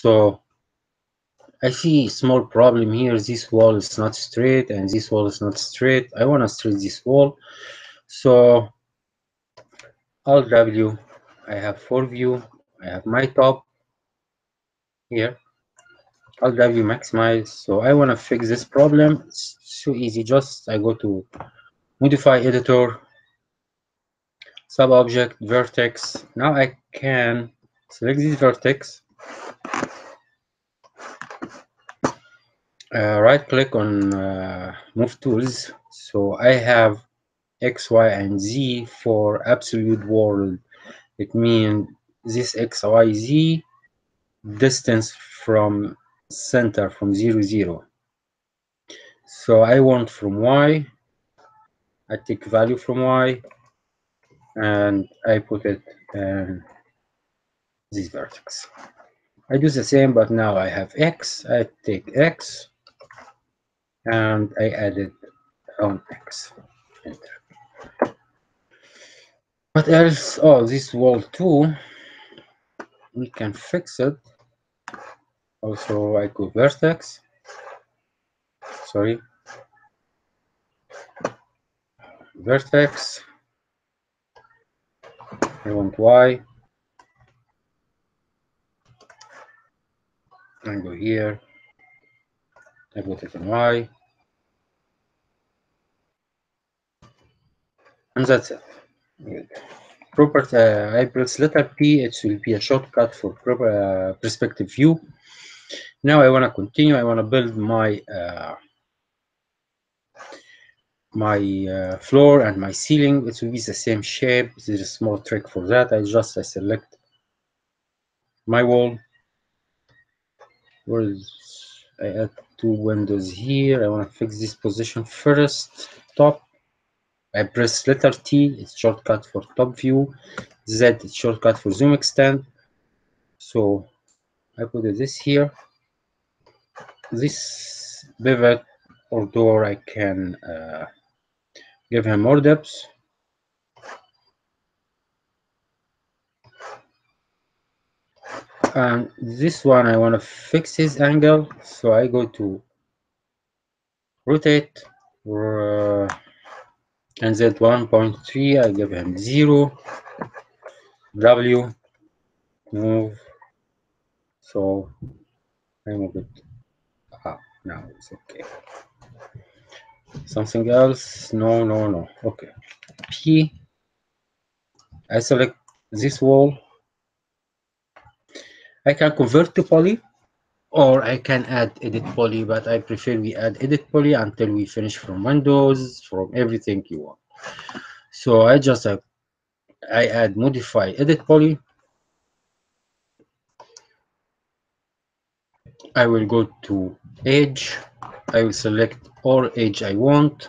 So I see small problem here. This wall is not straight and this wall is not straight. I want to straight this wall. So Alt W, I have 4 view. I have my top here. Alt W maximize. So I want to fix this problem. It's so easy. Just I go to modify editor, sub object, vertex. Now I can select this vertex. Right click on move tools. So I have X, Y, and Z for absolute world. It means this X, Y, Z distance from center from 0, 0. So I want from Y. I take value from Y and I put it in this vertex. I do the same, but now I have X. I take X and I add it on X. Enter. What else? Oh, this wall too. We can fix it. Also, I go vertex. Sorry. Vertex. I want Y. I go here. I put it in Y. And that's it. Good. Property. I press letter P. It will be a shortcut for perspective view. Now I want to continue. I want to build my floor and my ceiling. It will be the same shape. There's a small trick for that. I select my wall. I add 2 windows here. I want to fix this position first. Top. I press letter T. It's shortcut for top view. Z. It's shortcut for zoom extend. So I put this here. This pivot or door, I can give him more depth. And this one, I want to fix his angle. So I go to rotate and Z 1.3. I give him 0. W, move. So I move it. Now it's okay. Something else? No. Okay. P. I select this wall. I can convert to poly, or I can add edit poly, but I prefer we add edit poly until we finish from windows, from everything you want. So I just I add modify edit poly. I will go to edge. I will select all edge I want.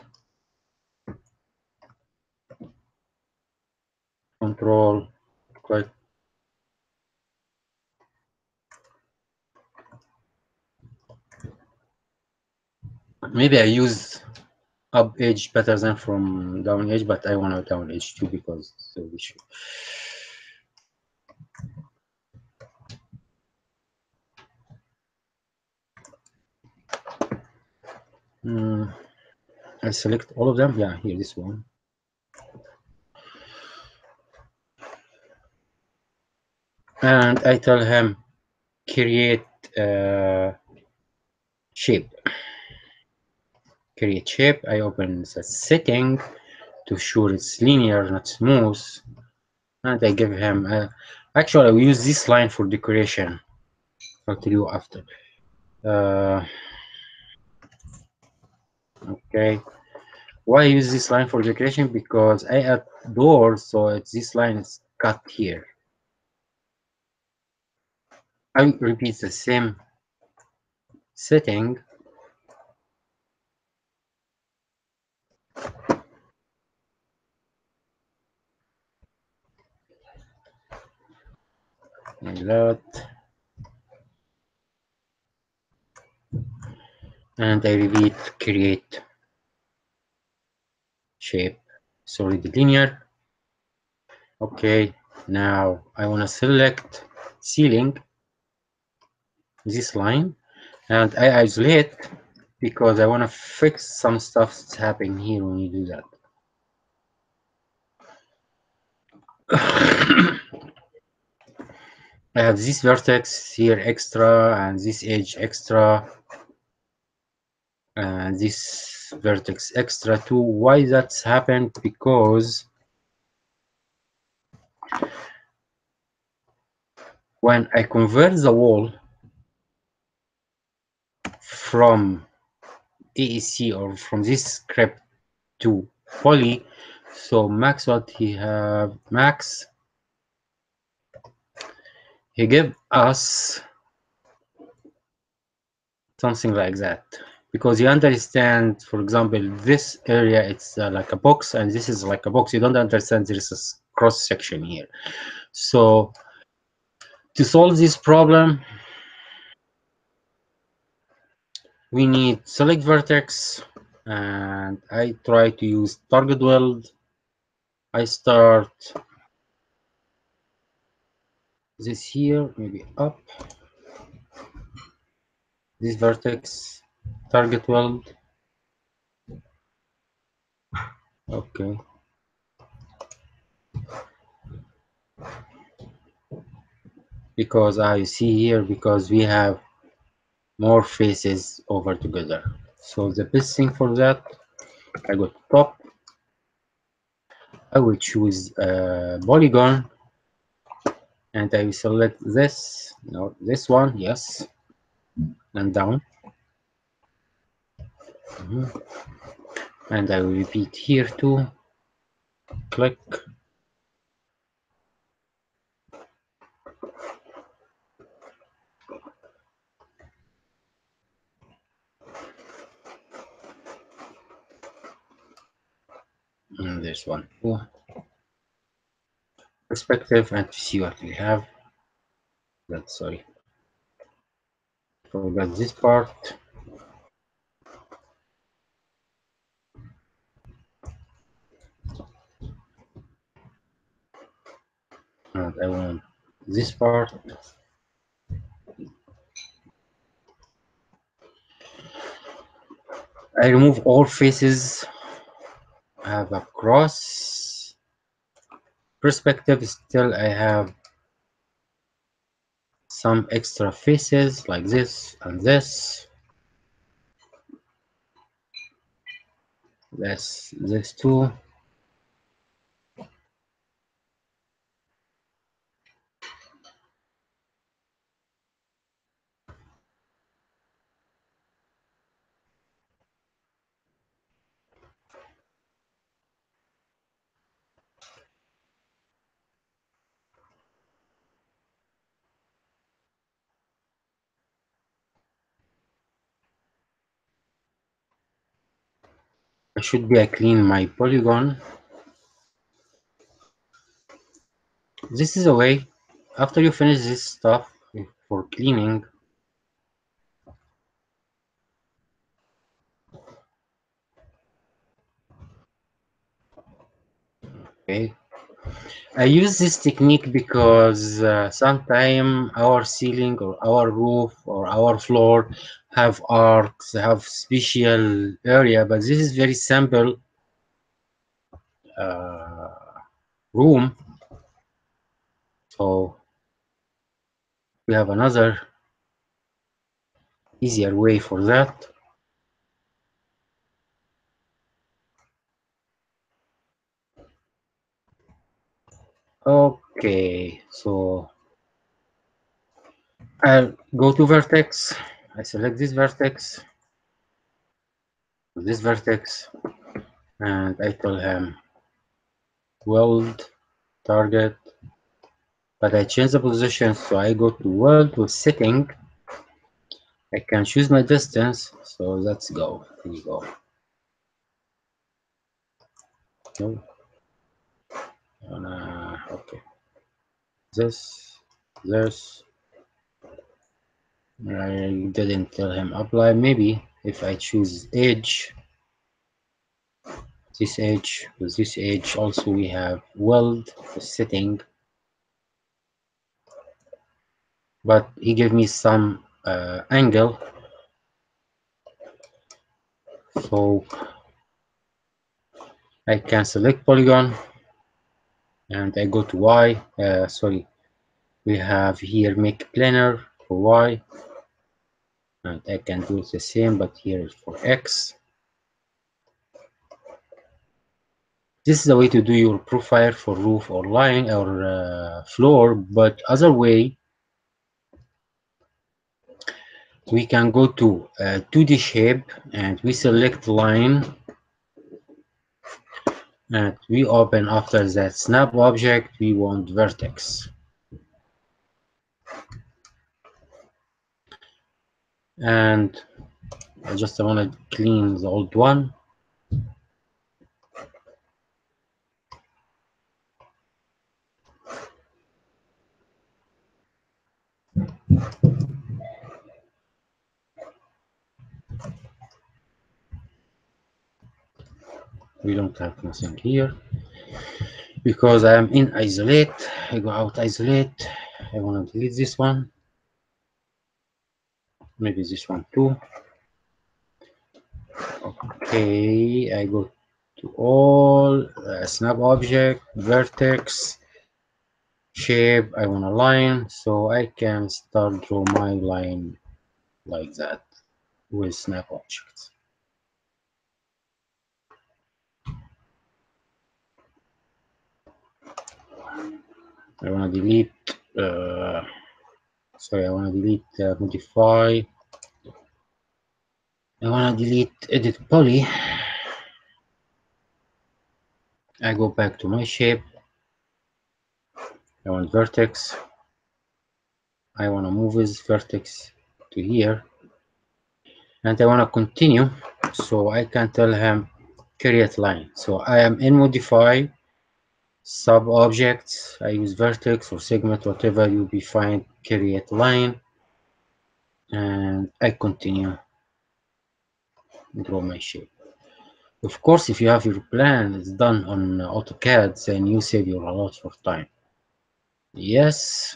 Control click. Maybe I use up edge better than from down edge, but I want a down edge too because it's the issue. I select all of them. Yeah, here this one. And I tell him create shape. Create shape. I open the setting to show it's linear, not smooth. And I give him actually I will use this line for decoration. I'll tell you after. Okay. Why I use this line for decoration? Because I add doors, so this line is cut here. I repeat the same setting. Like that. And I repeat create shape. Sorry, the linear. Okay, now I want to select ceiling. this line, and I isolate because I want to fix some stuff that's happening here when you do that. I have this vertex here extra and this edge extra and this vertex extra too. Why that's happened? Because when I convert the wall from AEC or from this script to poly, so max what he give us something like that, because you understand, for example, this area it's like a box and this is like a box. You don't understand there is a cross section here. So to solve this problem, we need select vertex, and I try to use target weld. I start this here, maybe up, this vertex, target weld. Okay. Because I see here, because we have more faces over together. So the best thing for that, I go to top, I will choose polygon, and I will select this, no, this one, yes, and down. And I will repeat here too, click. And this one too. Perspective, and to see what we have. That's sorry. Forgot this part. And I want this part. I remove all faces. I have a cross. Perspective, still I have some extra faces like this and this. This too. I should be I clean my polygon. This is a way, after you finish this stuff for cleaning, okay. I use this technique because sometimes our ceiling or our roof or our floor have arcs, have special area, but this is very simple uh, room. So we have another easier way for that. Okay, so I'll go to vertex. I select this vertex, and I tell him weld target, but I change the position, so I go to weld with setting. I can choose my distance, so let's go. Here we go. No. Okay. This. I didn't tell him apply. Maybe if I choose edge, this edge with this edge, also we have weld setting, but he gave me some angle. So I can select polygon and I go to Y. Sorry, we have here make planar for Y, and I can do the same, but here is for X. This is the way to do your profile for roof or line or floor, but other way, we can go to 2D shape and we select line and we open after that snap object, we want vertex. And I just want to clean the old one. We don't have nothing here because I am in isolate. I go out isolate. I want to delete this one, maybe this one too. Okay, I go to all snap object, vertex, shape. I want a line, so I can start draw my line like that with snap objects. I want to delete sorry, I want to delete modify. I want to delete edit poly. I go back to my shape. I want vertex. I want to move this vertex to here, and I want to continue, so I can tell him create line. So I am in modify, sub objects. I use vertex or segment, whatever you define, create line, and I continue draw my shape. Of course, if you have your plan it's done on AutoCAD, then you save your a lot of time. Yes,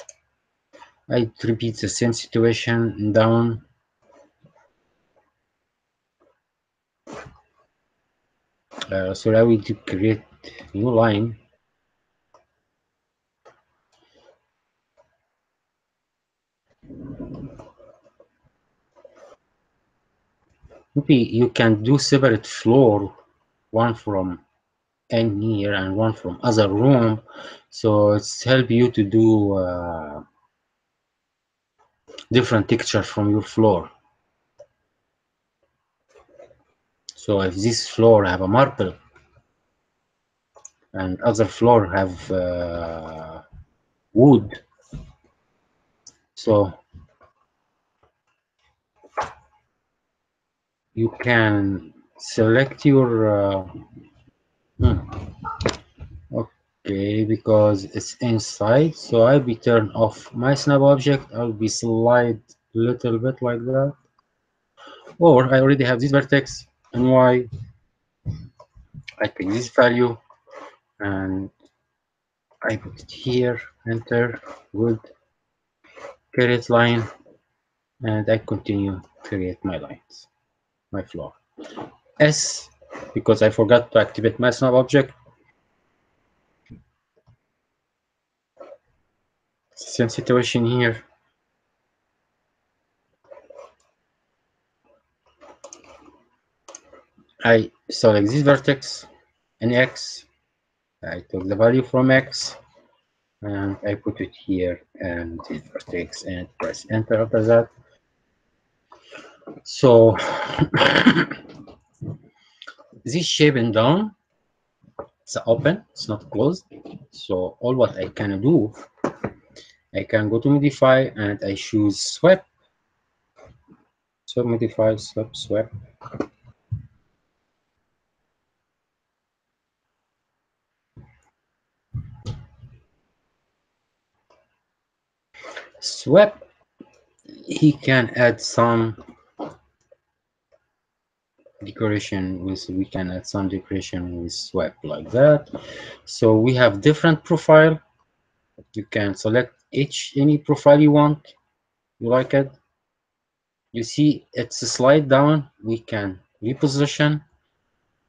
I repeat the same situation down. So I will create new line. Maybe you can do separate floor, one from in here and one from other room, so it's help you to do different texture from your floor. So if this floor have a marble and other floor have wood, so you can select your okay, because it's inside, so I'll be turn off my snap object. I'll be slide a little bit like that, or I already have this vertex and Y. I take this value and I put it here, enter, good, create line, and I continue create my lines, my floor. S, because I forgot to activate my snap object. Same situation here. I select this vertex and X. I took the value from X and I put it here and this vertex and press enter after that. So this shape and down, it's open, it's not closed. So all what I can do, I can go to modify and I choose sweep. So modify, sweep, sweep. Sweep, he can add some decoration with, we can add some decoration with sweep like that. So we have different profile. You can select any profile you want, you like it. You see it's a slide down. We can reposition.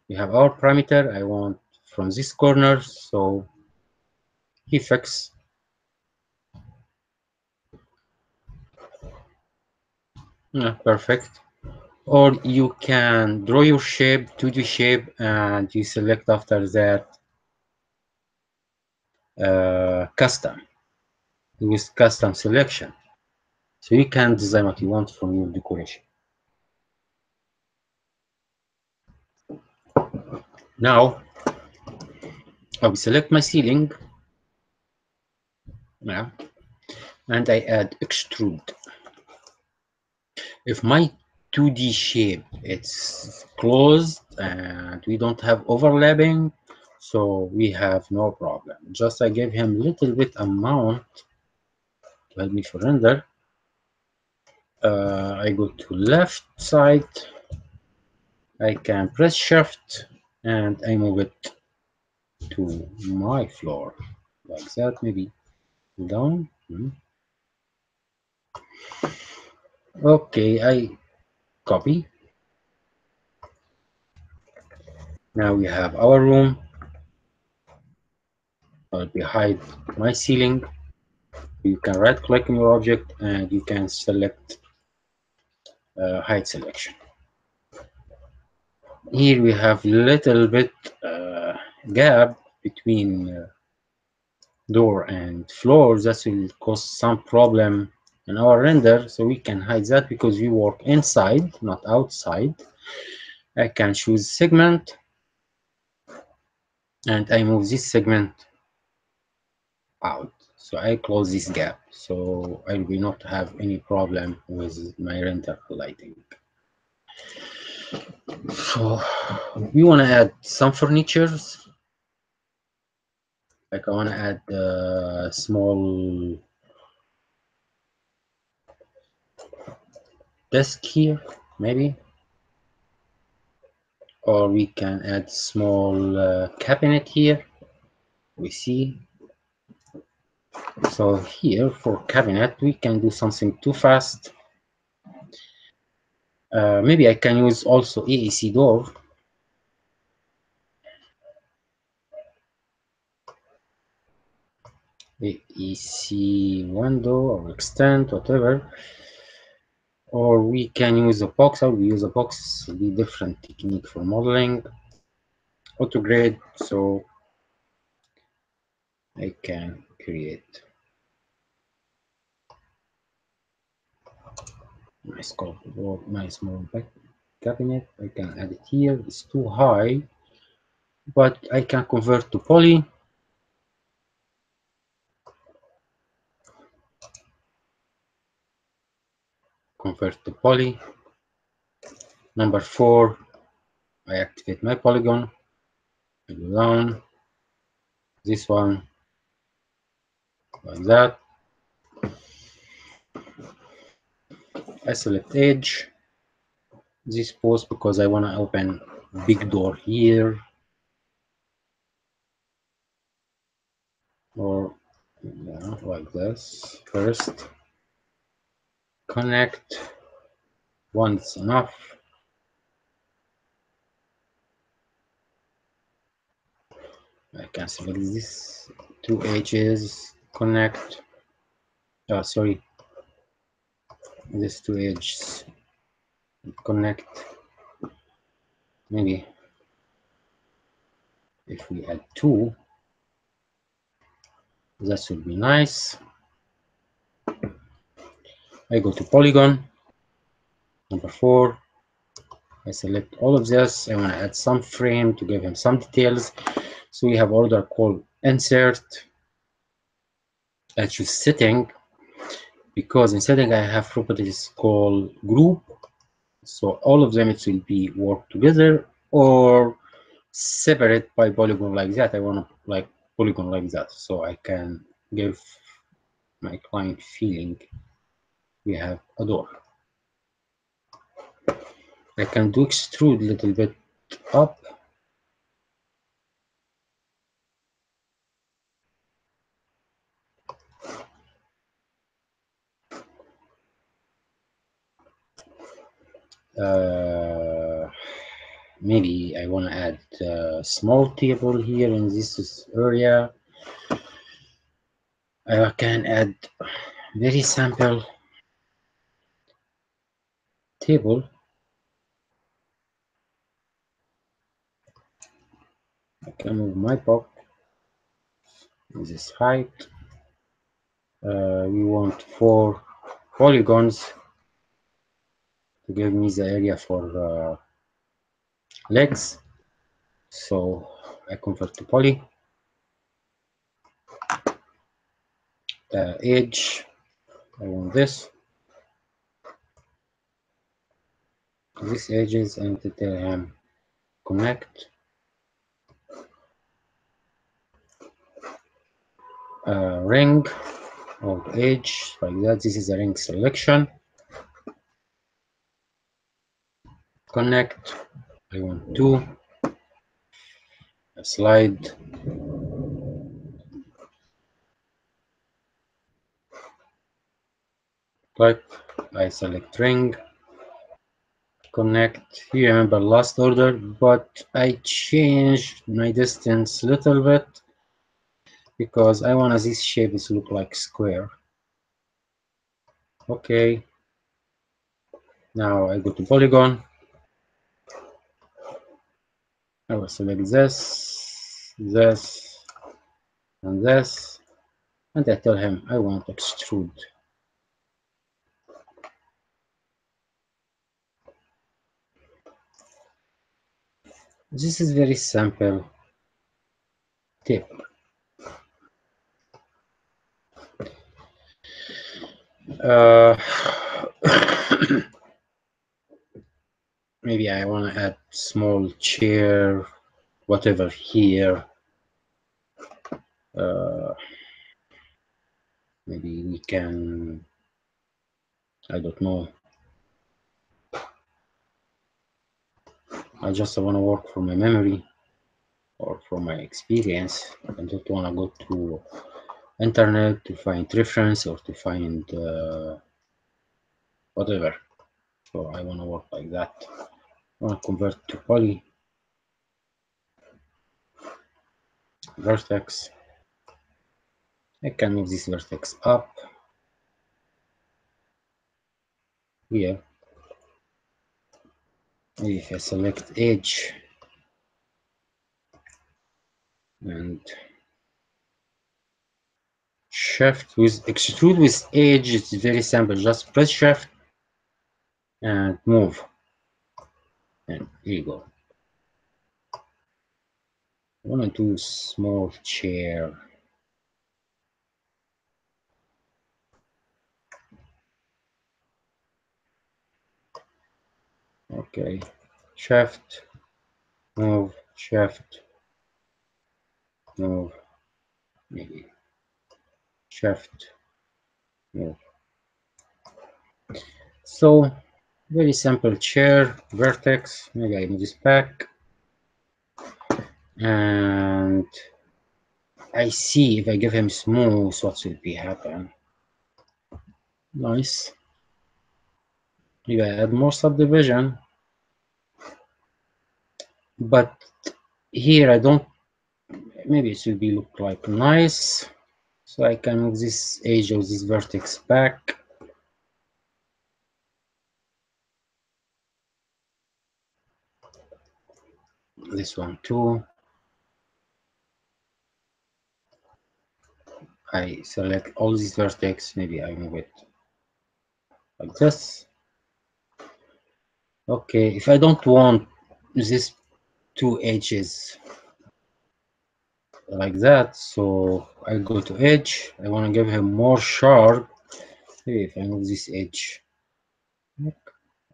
We have our parameter. I want from this corner, so he fix. Yeah, perfect. Or you can draw your shape, 2D shape, and you select after that custom. Use custom selection. So you can design what you want from your decoration. Now I will select my ceiling, yeah, and I add extrude. If my 2D shape it's closed and we don't have overlapping, so we have no problem. Just I give him little bit amount to help me for render. I go to left side. I can press shift and I move it to my floor like that, maybe down. Okay, I copy. Now we have our room. I'll be hide my ceiling. You can right click on your object and you can select hide selection. Here we have little bit gap between door and floor. That will cause some problem in our render, so we can hide that because we work inside, not outside. I can choose segment and I move this segment out. So I close this gap, so I will not have any problem with my render lighting. So we want to add some furnitures. Like I want to add a small desk here, maybe. Or we can add small cabinet here. We see. So here for cabinet, we can do something too fast. Maybe I can use also AAC door. AEC window or extend, whatever. Or we can use a box. I will use a box, the different technique for modeling. Auto grade, so I can create my scope or my small back cabinet. I can add it here. It's too high, but I can convert to poly. Convert to poly. Number 4, I activate my polygon. I go down. This one, like that. I select edge. This pose because I want to open big door here. Or yeah, like this. First, connect. Once enough. I can select this 2 edges. Connect. Sorry, these 2 edges. Connect. Maybe if we add 2, that should be nice. I go to polygon. Number 4. I select all of this. I want to add some frame to give him some details. So we have order called insert. I choose setting because in setting I have properties called group. So all of them it will be work together or separate by polygon like that. I want to like polygon like that, so I can give my client feeling we have a door. I can do extrude a little bit up. Maybe I want to add a small table here in this area. I can add very simple table. I can move my box this height. We want 4 polygons to give me the area for legs. So I convert to poly. Edge, I want this edges, and to tell him connect. Ring or edge like that. This is a ring selection. Connect. I want two. A slide. Click. I select ring. Connect. You remember last order, but I changed my distance a little bit because I want these shapes look like square. Okay. Now I go to polygon. I will select this, this, and this, and I tell him I want extrude. This is very simple tip. Maybe I want to add small chair, whatever here. Maybe we can, I don't know. I just want to work from my memory or from my experience. I don't want to go to internet to find reference or to find whatever. So I want to work like that. I want to convert to poly. Vertex. I can move this vertex up here. If I select edge and shift with extrude with edge, it's very simple. Just press shift and move. And here you go. I want to do small chair. Okay, shift, move, shift, move, maybe shift, move. So very simple chair, vertex. Maybe I move this back, and I see if I give him smooth, what will be happen. Nice. Maybe I add more subdivision, but here I don't. Maybe it should be look like nice. So I can move this edge of this vertex back. This one too. I select all these vertex. Maybe I move it like this. Okay, if I don't want these two edges like that, so I go to edge. I want to give him more sharp. Maybe if I move this edge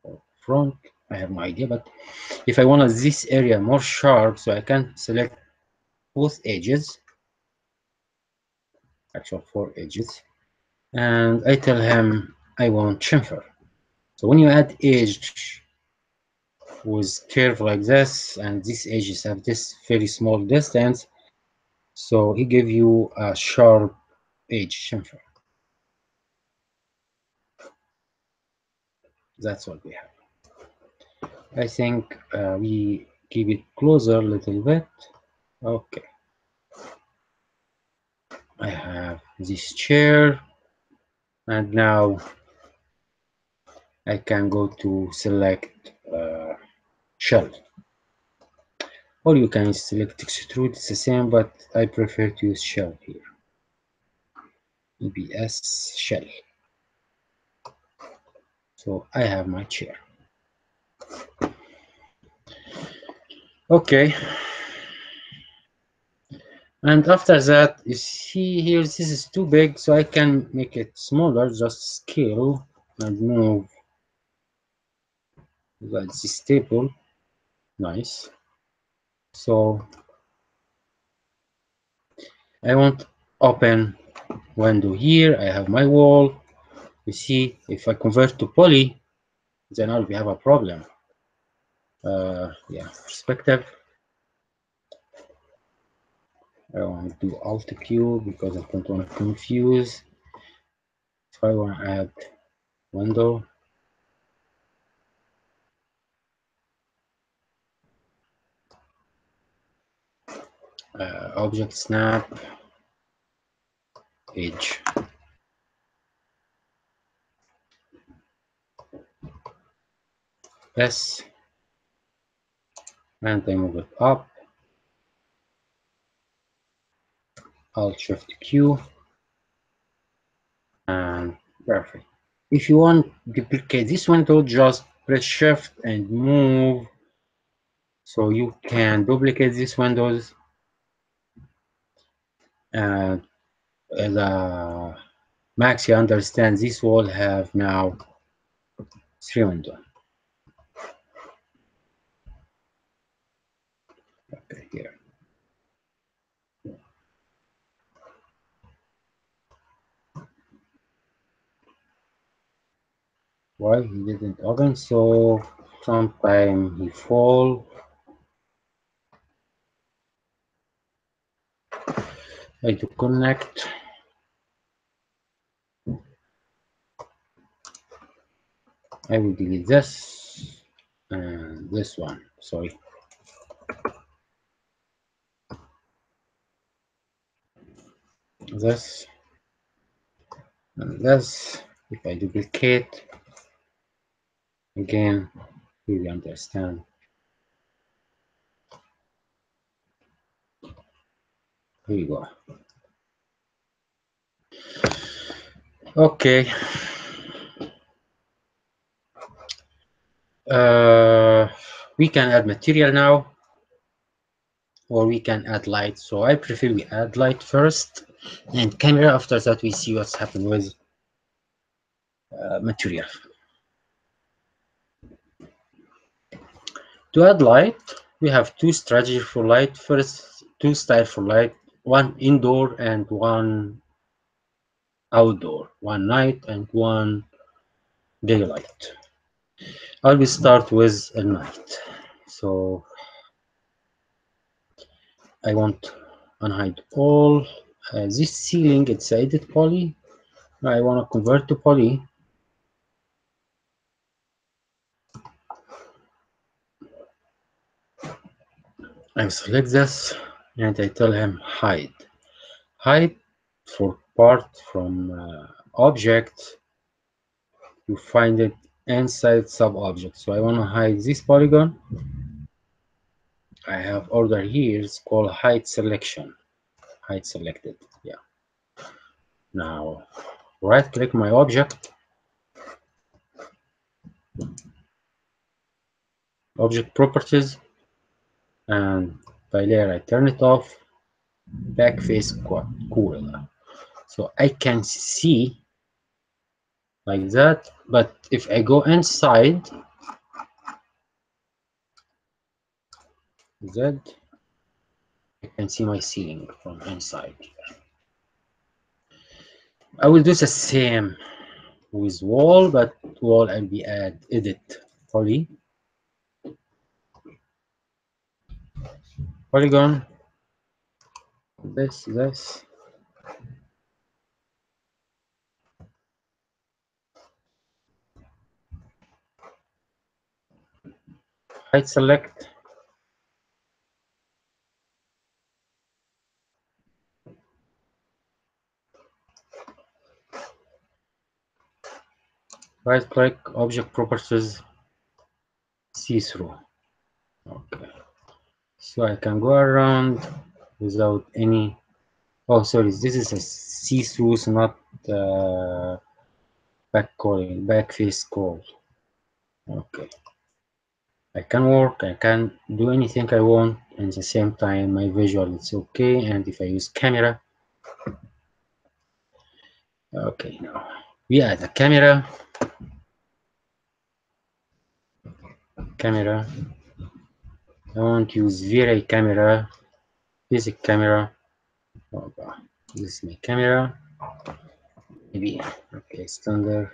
or front, I have no idea, but if I want this area more sharp, so I can select both edges, actual 4 edges, and I tell him I want chamfer. So when you add edge with curve like this, and these edges have this very small distance, so he give you a sharp edge chamfer. That's what we have. I think we keep it closer a little bit. Okay, I have this chair, and now I can go to select shell, or you can select extrude. It's the same, but I prefer to use shell here. EBS shell. So I have my chair. Okay, and after that, you see here, this is too big, so I can make it smaller, just scale and move that this table. Nice. So I want open window here. I have my wall. You see, if I convert to poly, then I'll have a problem. Yeah, perspective. I want to do Alt Q because I don't want to confuse. If I want to add window, object snap, edge. S, and I move it up. Alt Shift Q, and perfect. If you want to duplicate this window, just press Shift and move, so you can duplicate these windows. And the Max, you understand this wall have now 3 windows. Okay, here. Why he didn't open? So sometime he fall. I to connect. I will delete this and this one. Sorry. This and this. If I duplicate again, you will understand. Here you go. Okay. We can add material now, or we can add light. So I prefer we add light first, and camera after that. We see what's happened with material. To add light, we have two strategies for light. First, two styles for light: one indoor and one outdoor, one night and one daylight. I will start with a night. So I want unhide all. This ceiling, it's edit poly. I want to convert to poly. I select this and I tell him hide. Hide for part from object. You find it inside sub object. So I want to hide this polygon. I have order here. It's called hide selection. Hide selected. Yeah. Now right click my object. Object properties, and by layer I turn it off. Backface cool. So I can see like that, but if I go inside Z, I can see my ceiling from inside. I will do the same with wall, but wall I'll be add edit poly polygon, this right select, right click, object properties, see through. Okay, so I can go around without any. Oh, sorry, this is a see through, not back face call. Okay, I can work, I can do anything I want, and at the same time my visual is okay. And if I use camera, okay, now we add a camera. I want to use V-Ray camera, basic camera. Oh, this is my camera. Maybe okay, standard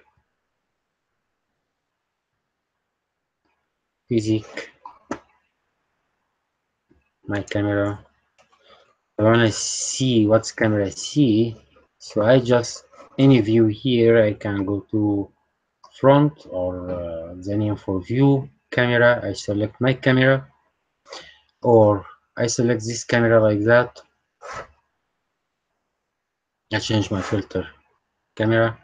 basic. My camera. I want to see what's camera see. So I just any view here. I can go to front or the name for view camera. I select my camera, or I select this camera like that. I change my filter camera,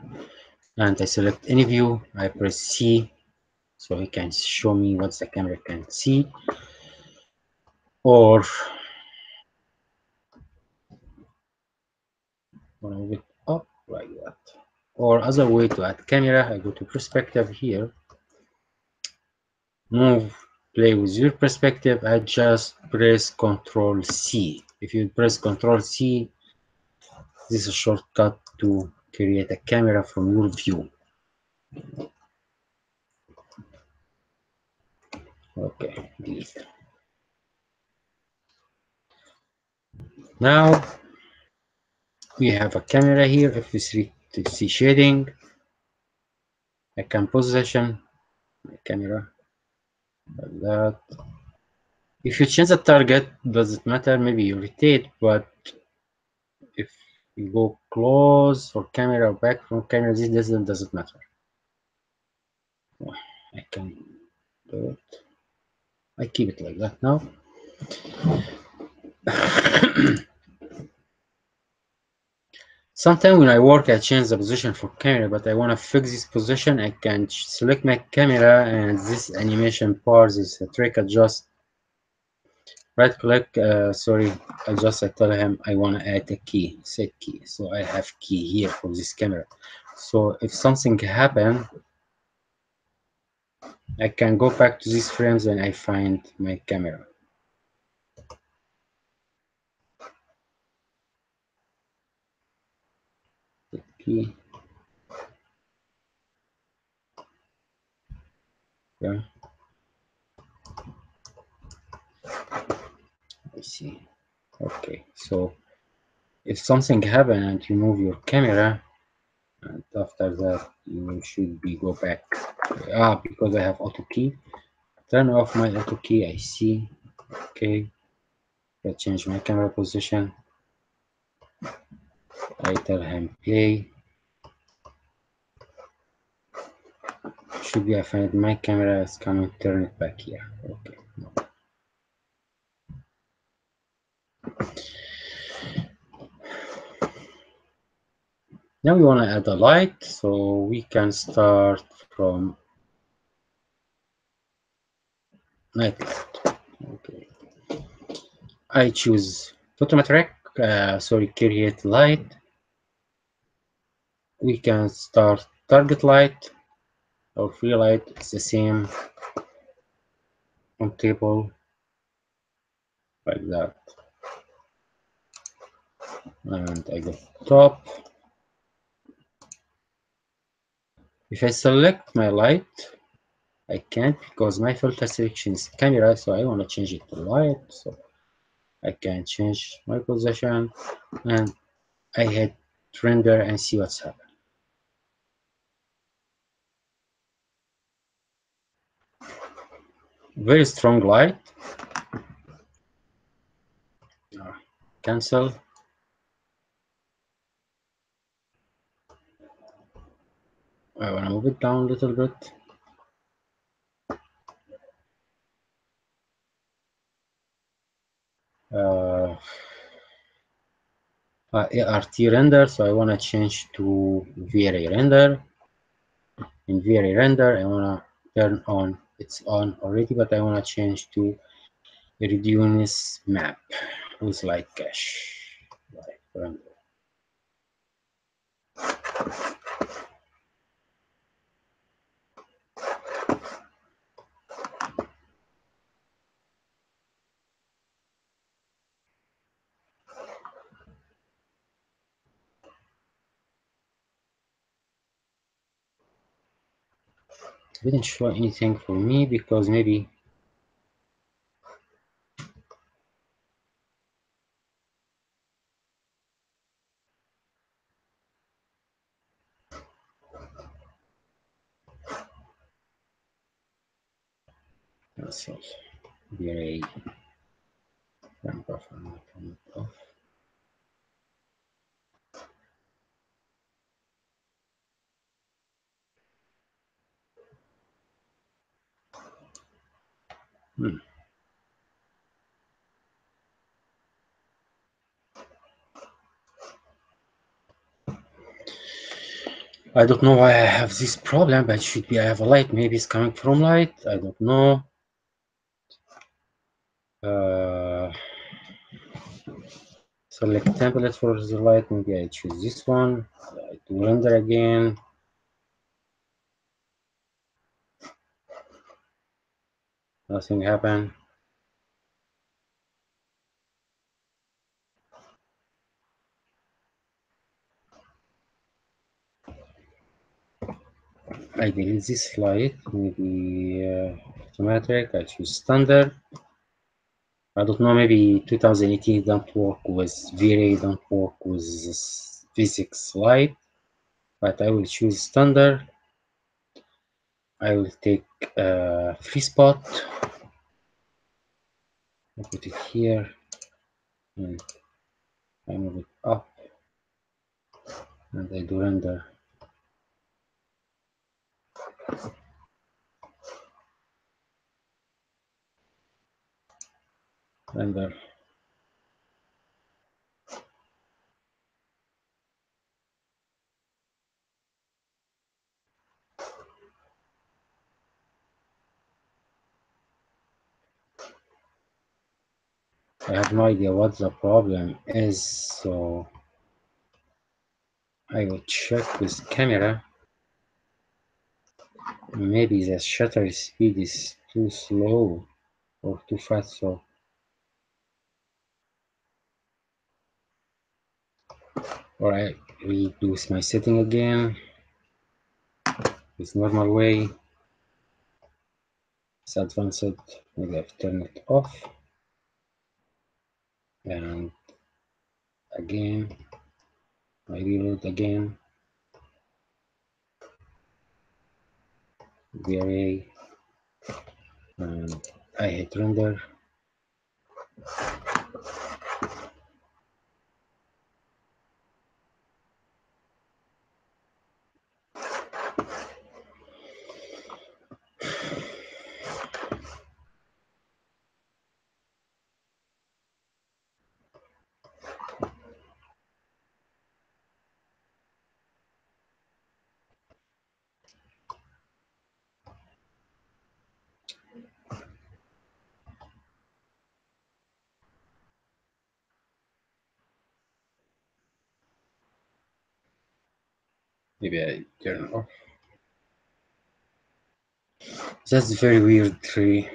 and I select any view. I press C, so it can show me what the camera can see, or move it up like that. Or other way to add camera, I go to perspective here, move, play with your perspective. I just press Control C. If you press Control C, this is a shortcut to create a camera from your view. Okay, delete. Now we have a camera here. If you see shading, I can position my camera like that. If you change the target, does it matter? Maybe you rotate, but if you go close for camera or back from camera, this doesn't matter. I can do it. I keep it like that now. Sometimes when I work, I change the position for camera, but I want to fix this position. I can select my camera, and this animation part is a trick adjust. Right click, sorry, I tell him I want to add a key, set key. So I have key here for this camera. So if something happen, I can go back to these frames and I find my camera. Set key. Yeah, I see. Okay, so if something happen and you move your camera, and after that you should be go back. Because I have auto key. Turn off my auto key. I see. Okay, I change my camera position. I tell him play. Should be I find my camera is coming. Turn it back here. Okay. Now we want to add a light, so we can start from night light. Okay. I choose photometric. Create light. We can start target light or free light. It's the same on table like that. And I go top. If I select my light, I can't because my filter selection is camera, so I want to change it to light. So I can change my position and I hit render and see what's happening. Very strong light. Cancel. I want to move it down a little bit. uh, ART render, so I want to change to V-Ray render. In V-Ray render, I want to turn on, it's on already, but I want to change to Reduce map with light cache. Light render. Didn't show anything for me because maybe let's see. V-Ray ramp off and turn it off. I don't know why I have this problem, but it should be I have a light. Maybe it's coming from light. I don't know. Select template for the light. Maybe I choose this one. I do render again. Nothing happened. I delete this light. Maybe automatic. I choose standard. I don't know, maybe 2018 don't work with V-Ray, don't work with this physics light, but I will choose standard. I will take free spot, I put it here, and I move it up, and I do render. Render. I have no idea what the problem is, so I will check with camera. Maybe the shutter speed is too slow or too fast, so or I redo my setting again with normal way. It's advanced. Maybe I've turned it off, and again I reload again. V-Ray, and I hit render. Maybe I turn it off. That's very weird tree,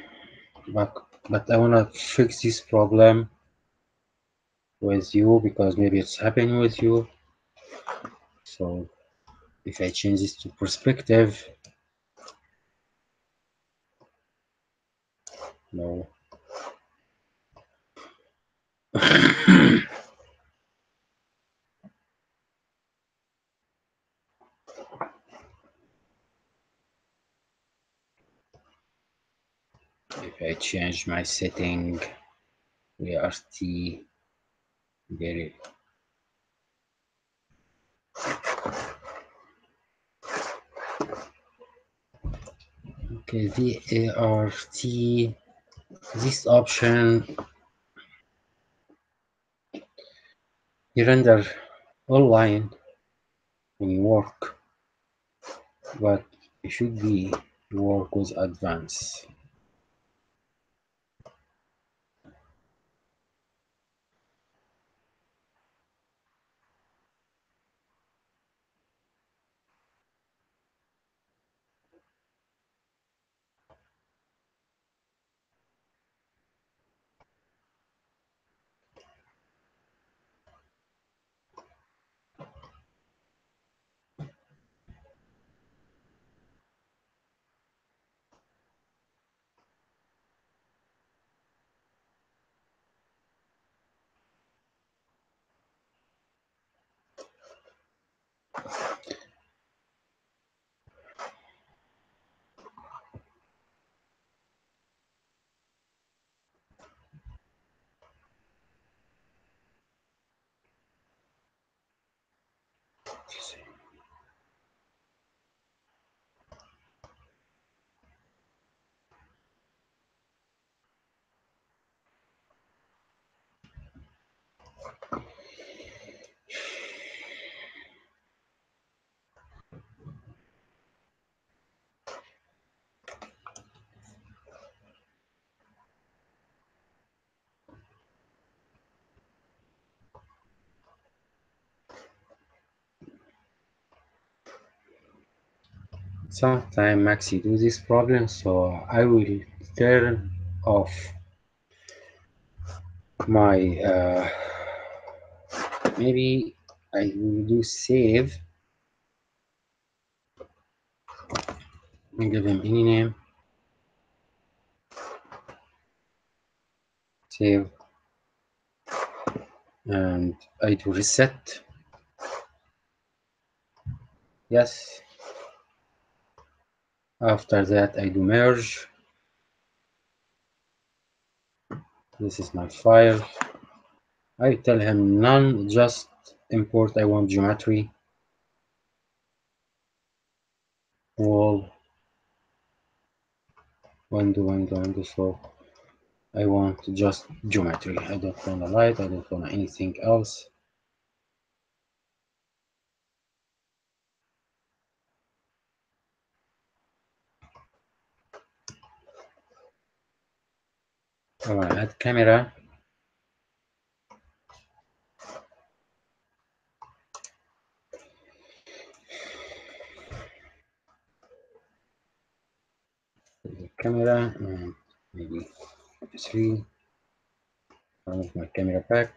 but I wanna fix this problem with you because maybe it's happening with you. So if I change this to perspective, no. If I change my setting, VRT, very. Okay, VART, this option You render online when you work, but it should be work with advance. Sometimes Maxi do this problem, so I will turn off my maybe I will do save and give him any name. Save and I do reset. Yes. After that I do merge. This is my file. I tell him none, just import I want geometry. Wall. Window. So I want just geometry. I don't want a light. I don't want anything else. I want to add camera. Camera and maybe 3. I move my camera back.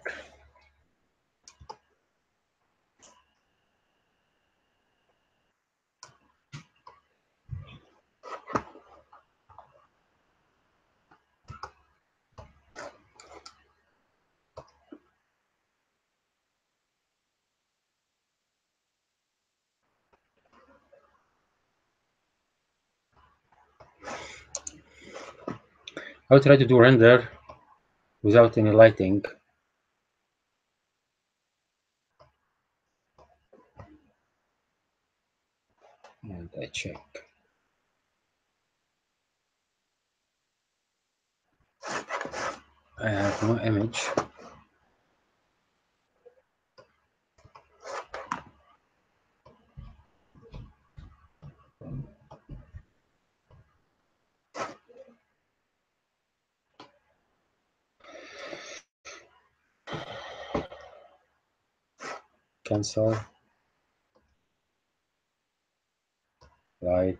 I'll try to do render without any lighting. And I check. I have no image. Cancel. Light.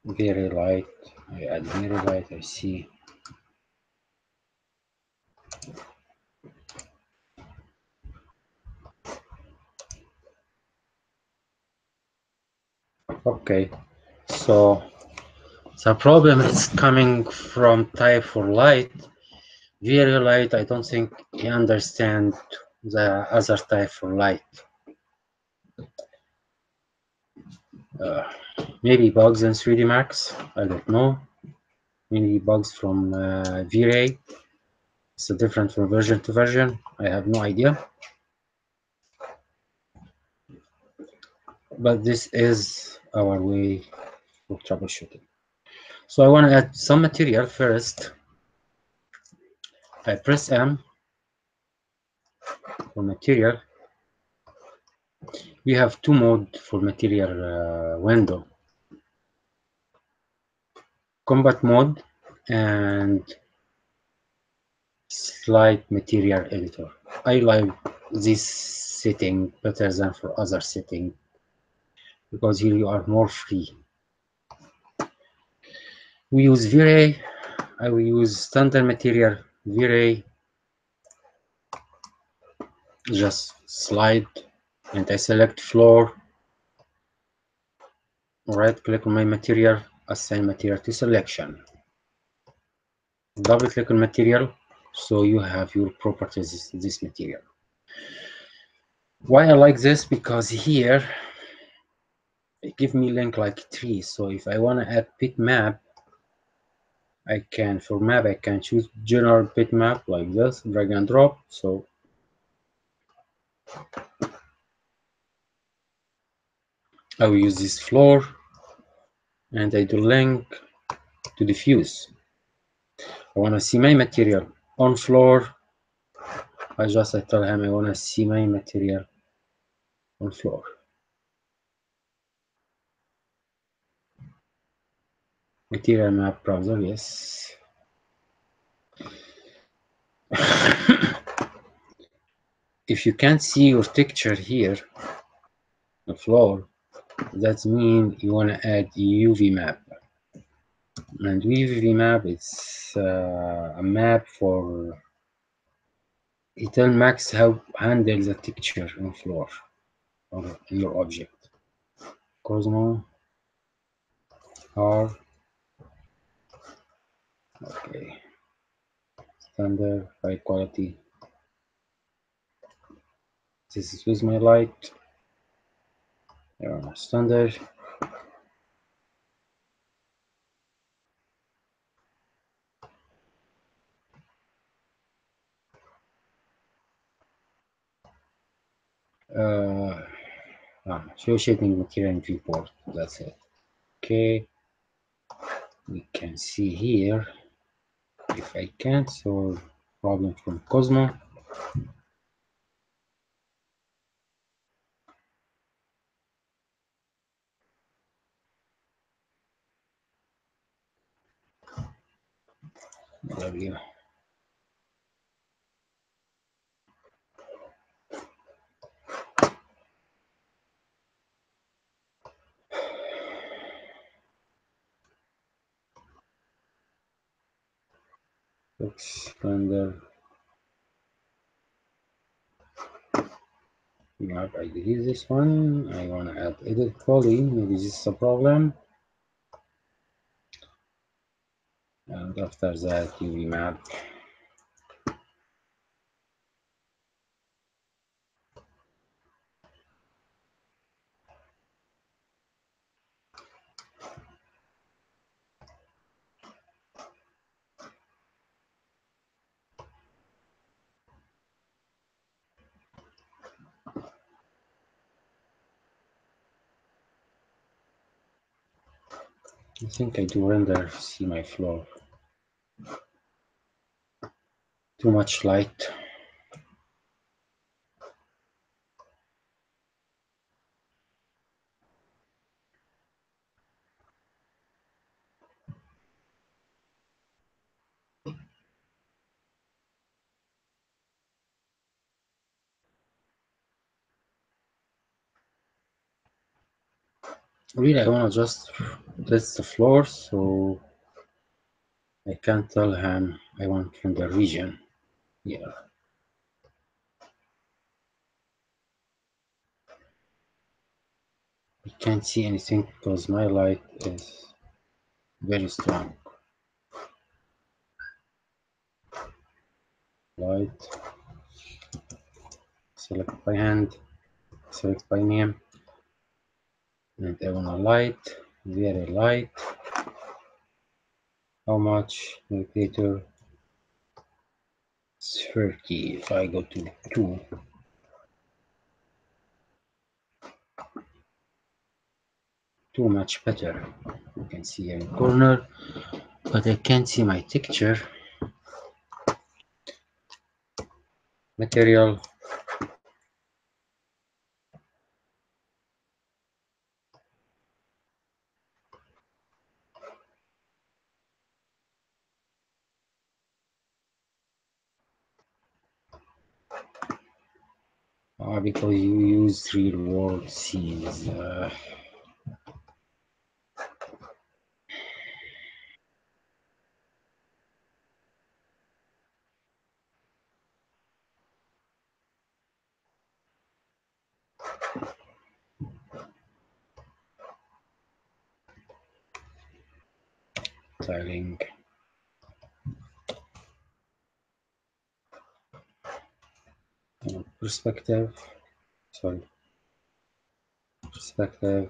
Very light. I add very light. I see. Okay. So the problem is coming from type for light. Very light. I don't think he understand the other type for light. Maybe bugs in 3D Max. I don't know. Maybe bugs from V-Ray. It's different from version to version. I have no idea. But this is our way of troubleshooting. So I want to add some material first. I press M for material, we have two modes for material window: combat mode and slide material editor. I like this setting better than for other setting because here you are more free. We use V-Ray. I will use standard material V-Ray. Just slide and I select floor. Right click on my material, assign material to selection. Double click on material so you have your properties this material. Why I like this? Because here it gives me link like tree. So if I want to add bitmap, I can, for map, I can choose general bitmap like this, drag and drop. So I will use this floor and I do link to diffuse. I want to see my material on floor. I tell him I want to see my material on floor. Material map browser, yes. If you can't see your texture here, the floor, that means you want to add UV map. And UV map, it's a map for it tells Max how handle the texture on floor or in your object. Cosmo R. Okay. Standard high quality. This is with my light. Standard. Show shading material in viewport. That's it. Okay. We can see here. If I can't solve problem from Cosmo, W. Standard. Map, I delete this one. I want to add edit poly. Maybe this is a problem. And after that, UV map. I think I do render, see my floor. Too much light. Really, I want to just test the floor, so I can tell him I want from the region. Yeah. I can't see anything because my light is very strong. Light. Select by hand. Select by name. And I want a light. Very light. How much? Indicator 30. If I go to 2, too much better. You can see in corner, but I can't see my texture. Material Because you use real world scenes. Tiling, perspective, sorry, perspective.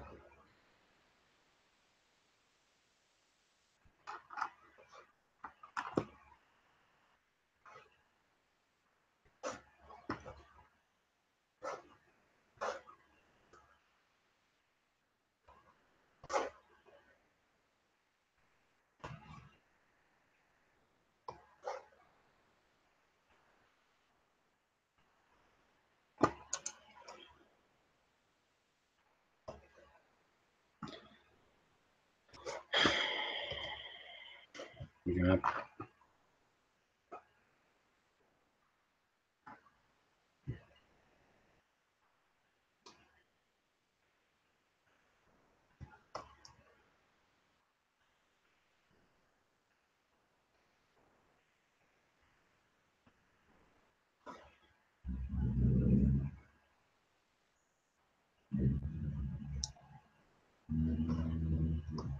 Map.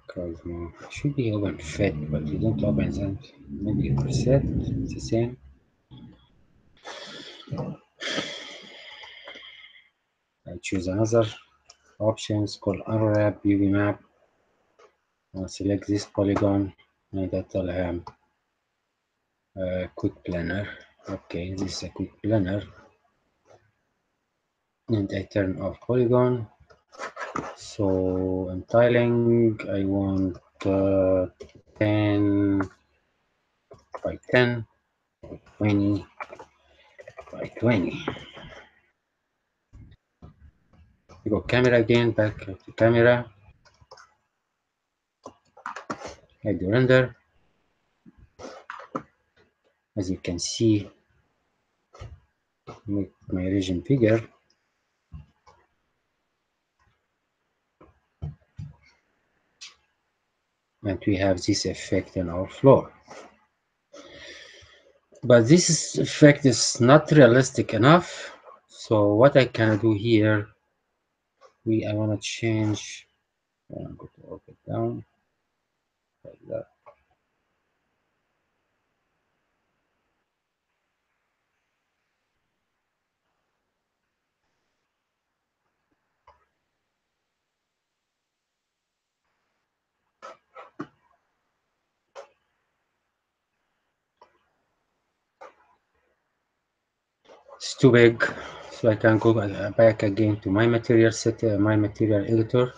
Cosmo should be open fit, but you don't open that. Maybe preset, it's the same. I choose another options called unwrap UV map. I'll select this polygon and I tell him quick planner. Okay, this is a quick planner. And I turn off polygon. So in tiling, I want 10 by 10, 20 by 20. You go camera again, back to camera. I do render. As you can see, make my region bigger. And we have this effect on our floor. But this effect is not realistic enough. So what I can do here, I want to change. I'm going to work it down like that. It's too big, so I can go back again to my material set, my material editor,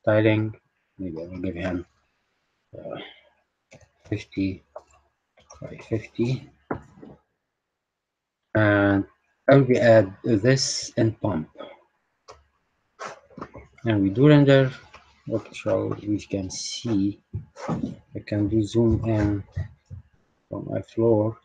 tiling. Maybe I will give him 50 by 50, and I will add this and pump. And we do render. What we can see, I can do zoom in from my floor.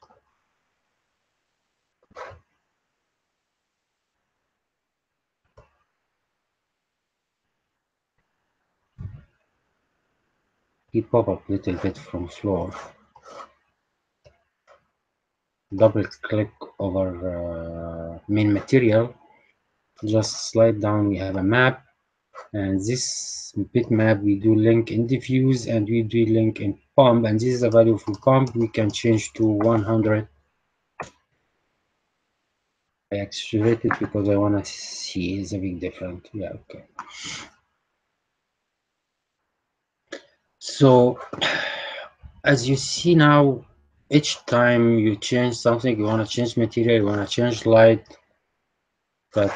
He pop up a little bit from floor. Double click over main material. Just slide down. We have a map, and this bitmap we do link in diffuse and we do link in pump. And this is a value for pump. We can change to 100. I accelerate it because I want to see is a big difference. Yeah, okay. So as you see now, each time you change something, you want to change material, you want to change light, but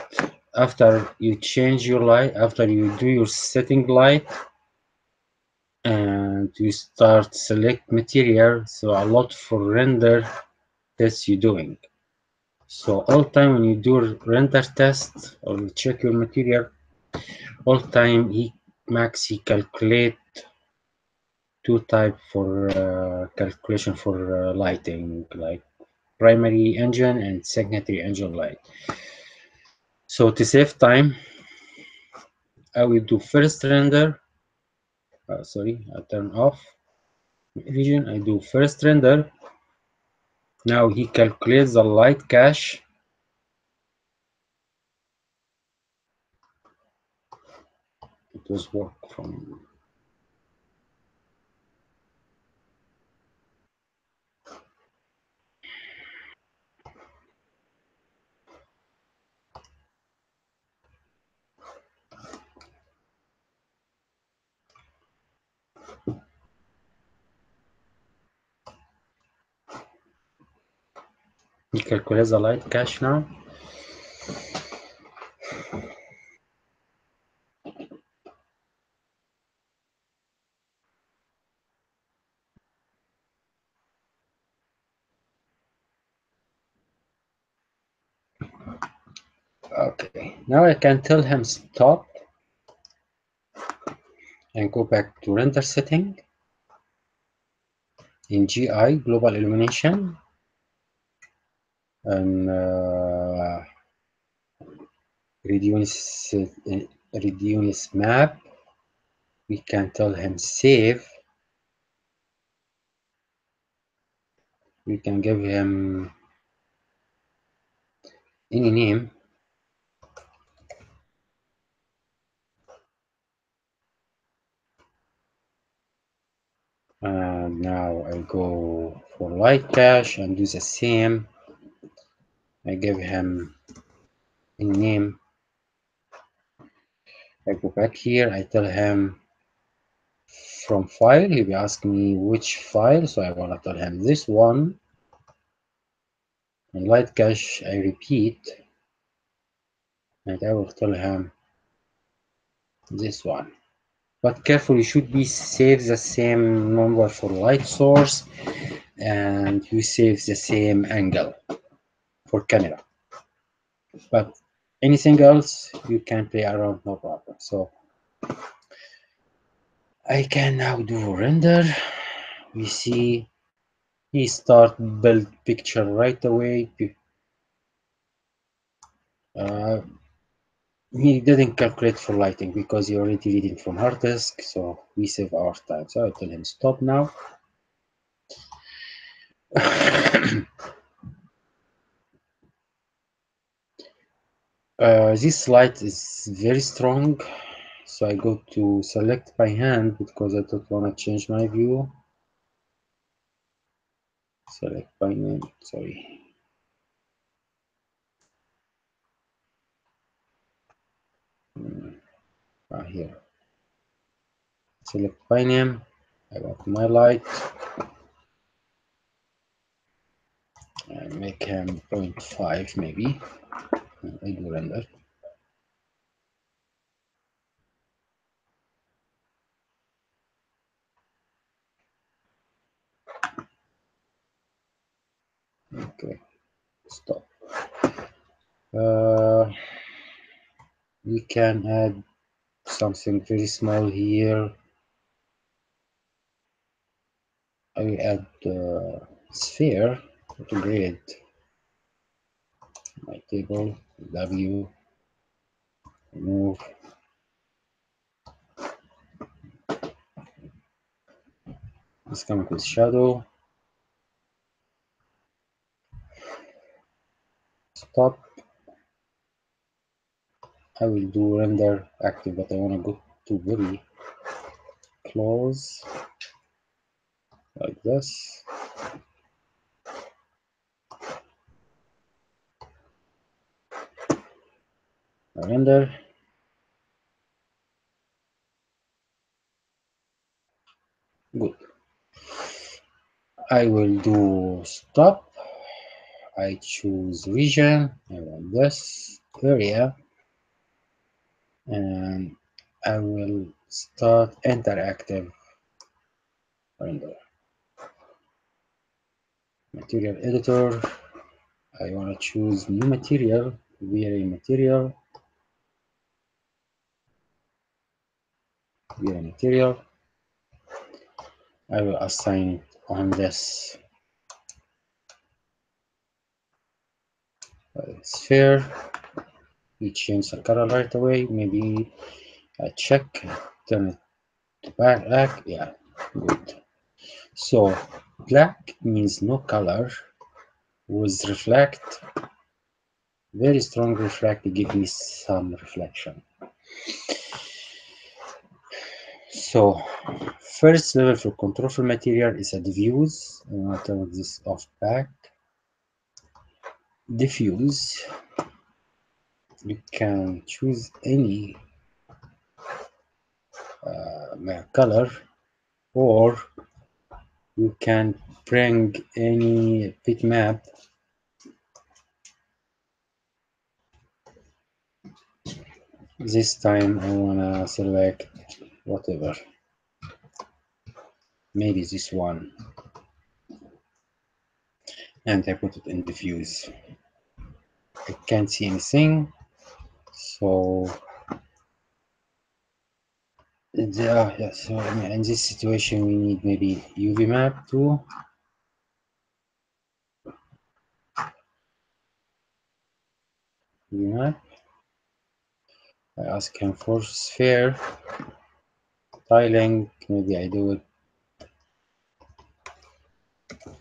after you change your light, after you do your setting light and you start select material, so a lot for render tests you're doing. So all time when you do render test or you check your material, all time he calculate two type for calculation for lighting, like primary engine and secondary engine light. So to save time, I will do first render. Sorry, I turn off vision. I do first render. Now he calculates the light cache. It was work from he calculates the light cache now. Okay, now I can tell him stop and go back to render setting in GI global illumination and reduce map. We can tell him save. We can give him any name. And now I go for light cache and do the same. I give him a name. I go back here. I tell him from file. He will ask me which file. So I want to tell him this one. And light cache, I repeat. And I will tell him this one. But careful, you should be save the same number for light source and you save the same angle for camera. But anything else you can play around, no problem. So I can now do render. We see he start build picture right away. He didn't calculate for lighting because he already reading from hard disk, so we save our time. So I tell him stop now. This light is very strong, so I go to select by hand because I don't want to change my view. Select by name, sorry. Here. Select by name. I want my light. I make him 0.5 maybe. I do render. Okay, stop. We can add something very small here. I will add sphere to grade my table. W, move. Let's come up with shadow. Stop. I will do render active, but I want to go to very close like this. Render. Good. I will do stop. I choose region. I want this area, and I will start interactive render. Material editor. I want to choose new material, V-Ray material, V-Ray material. I will assign it on this sphere. We change the color right away. Maybe I check, turn it to black. Yeah, good. So black means no color. With reflect, very strong reflect, give me some reflection. So first level for control for material is a diffuse. I'm gonna turn this off back. Diffuse. You can choose any color, or you can bring any bitmap. This time I wanna select whatever, maybe this one, and I put it in diffuse. I can't see anything, so yeah, so in this situation we need maybe UV map too. UV map. I ask him for sphere tiling. Maybe I do it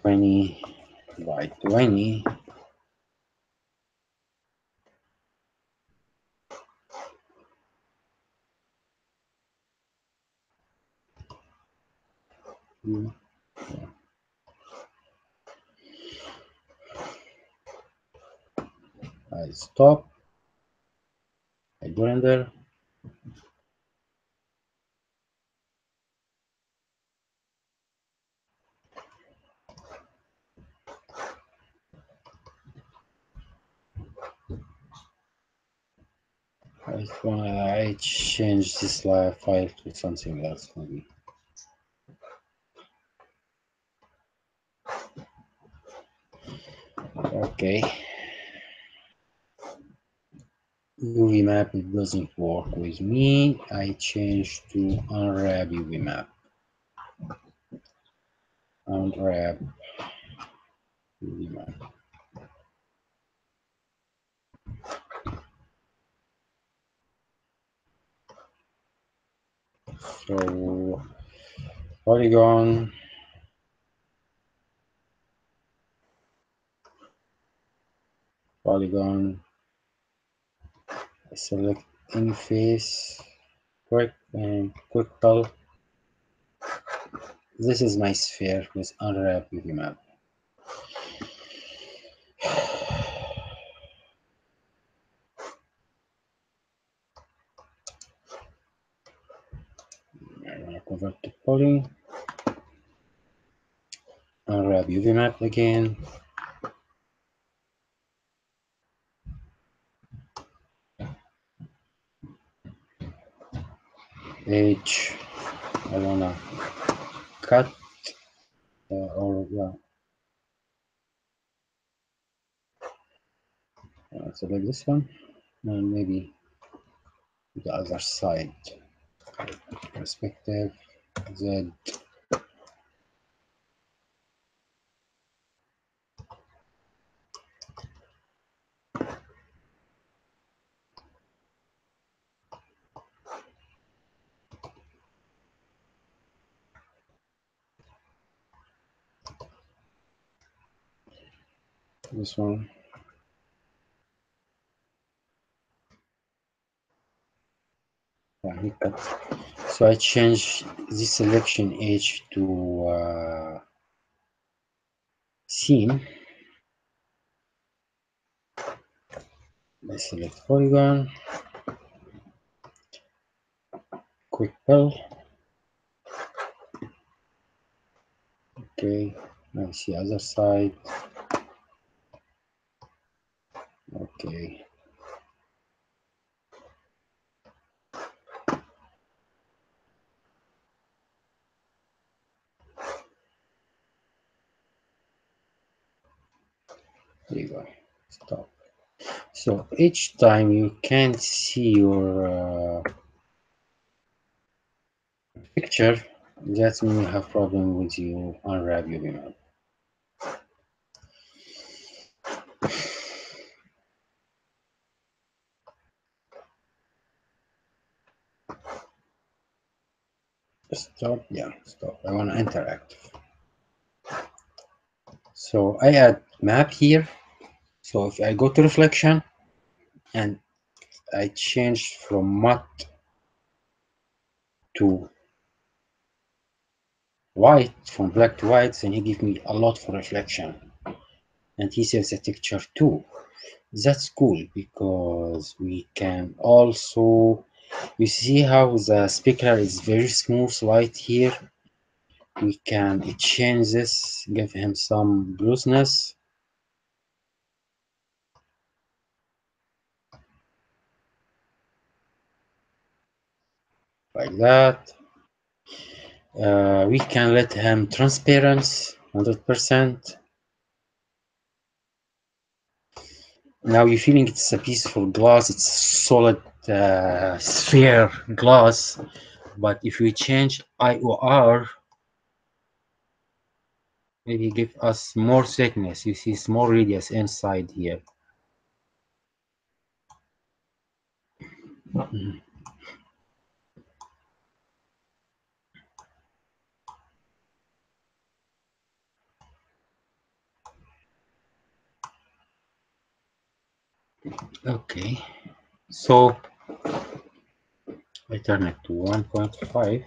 20 by 20. I stop. I go in there. I change this file to something else maybe. Okay. UV map, it doesn't work with me. I change to unwrap UV map. Unwrap UV map. So polygon. Polygon. I select any face. Quick pull. This is my sphere with unwrap UV map. I'm gonna convert to poly. Unwrap UV map again. Edge. I wanna cut or yeah. Select this one and maybe the other side. Perspective Z. This one. Yeah, he cut. So I change this selection edge to seam. I select polygon. Quick fill. Okay. Now see other side. Okay. There you go. Stop. So each time you can't see your picture, that means you have problem with your unwrap UV map. Stop. Yeah, stop. I want to interact. So I add map here. So if I go to reflection and I change from matte to white, from black to white, then he give me a lot for reflection. And he saves the texture too. That's cool because we can also, you see how the speaker is very smooth right here. We can change this, give him some blueness like that. We can let him transparency 100%. Now you're feeling it's a piece of glass, it's solid sphere glass, but if we change IOR, maybe give us more thickness. You see small radius inside here. Okay, so I turn it to 1.5.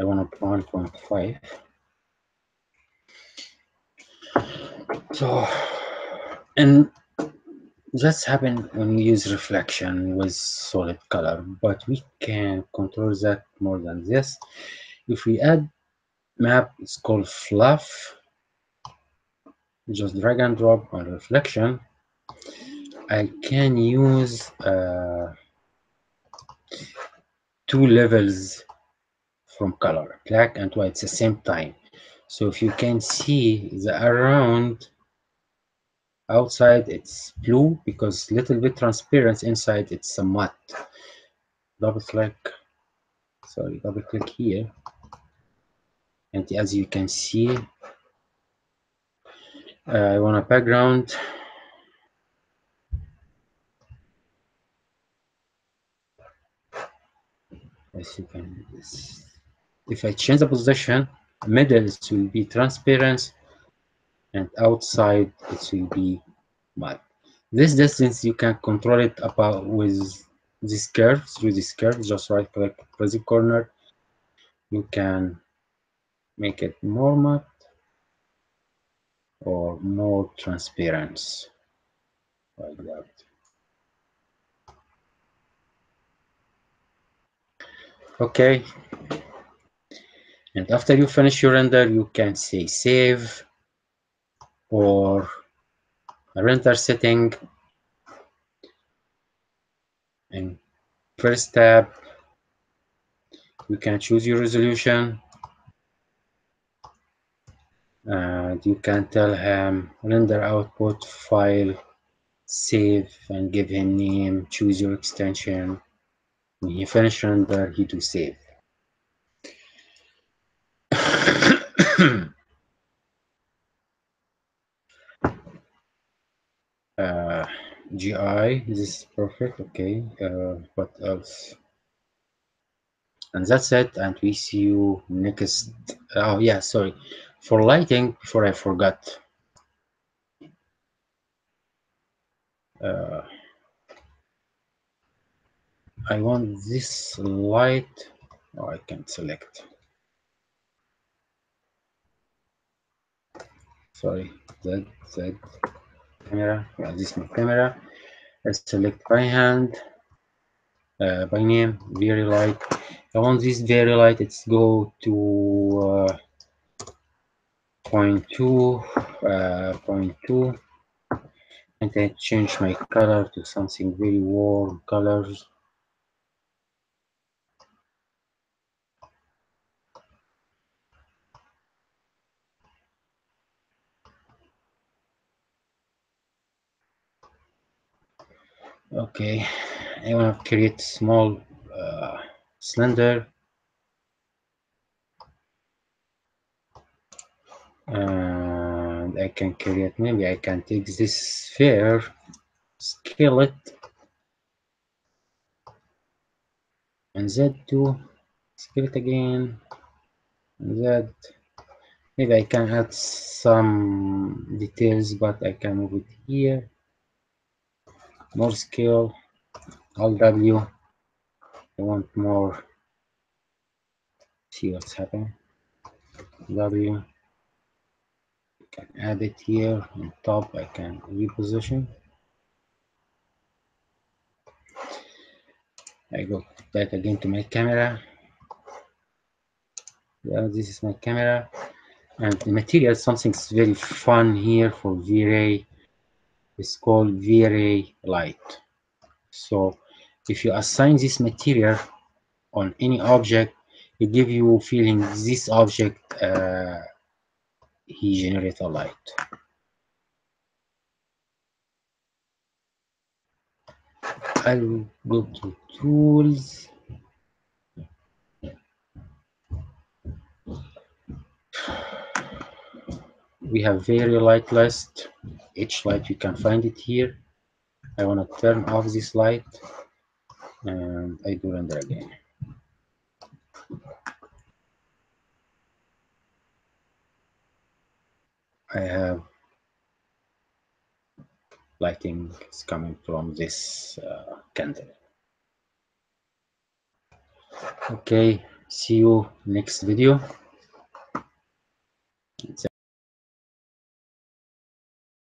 I want to 1.5. So, and that's happened when we use reflection with solid color, but we can control that more than this. If we add map, it's called fluff. Just drag and drop on reflection. I can use two levels from color, black and white, at the same time. So if you can see the around outside, it's blue because little bit transparent, inside it's a matte. Double click, sorry, double click here, and as you can see, I want a background. As you can, if I change the position, middle it will be transparent, and outside it will be matte. This distance you can control it about with this curve, through this curve. Just right click, press the corner. You can make it more matte or more transparent, like that. Okay, and after you finish your render, you can say save or render setting, and first tab you can choose your resolution, and you can tell him render output file, save, and give him name, choose your extension. When he finish render, he do save. GI, this is perfect. Okay, what else? And that's it, and we see you next. Oh yeah, sorry, for lighting, before I forgot, I want this light. Oh, I can select, sorry, that camera. Yeah, this is my camera. I select by hand, by name, very light. I want this very light. It's go to 0.2, 0.2, and I change my color to something very warm colors. Okay, I want to create small cylinder, and I can create, maybe I can take this sphere, scale it, and Z2, scale it again. That maybe I can add some details, but I can move it here. More scale. Alt W. I want more. See what's happening. W. I can add it here on top. I can reposition. I go back again to my camera. Yeah, this is my camera. And the material, something's very fun here for V-Ray. It's called V-Ray light. So if you assign this material on any object, it give you feeling this object he generate a light. I'll go to tools. We have very light list. Each light you can find it here. I want to turn off this light and I do render again. I have lighting is coming from this candle. Okay, see you next video.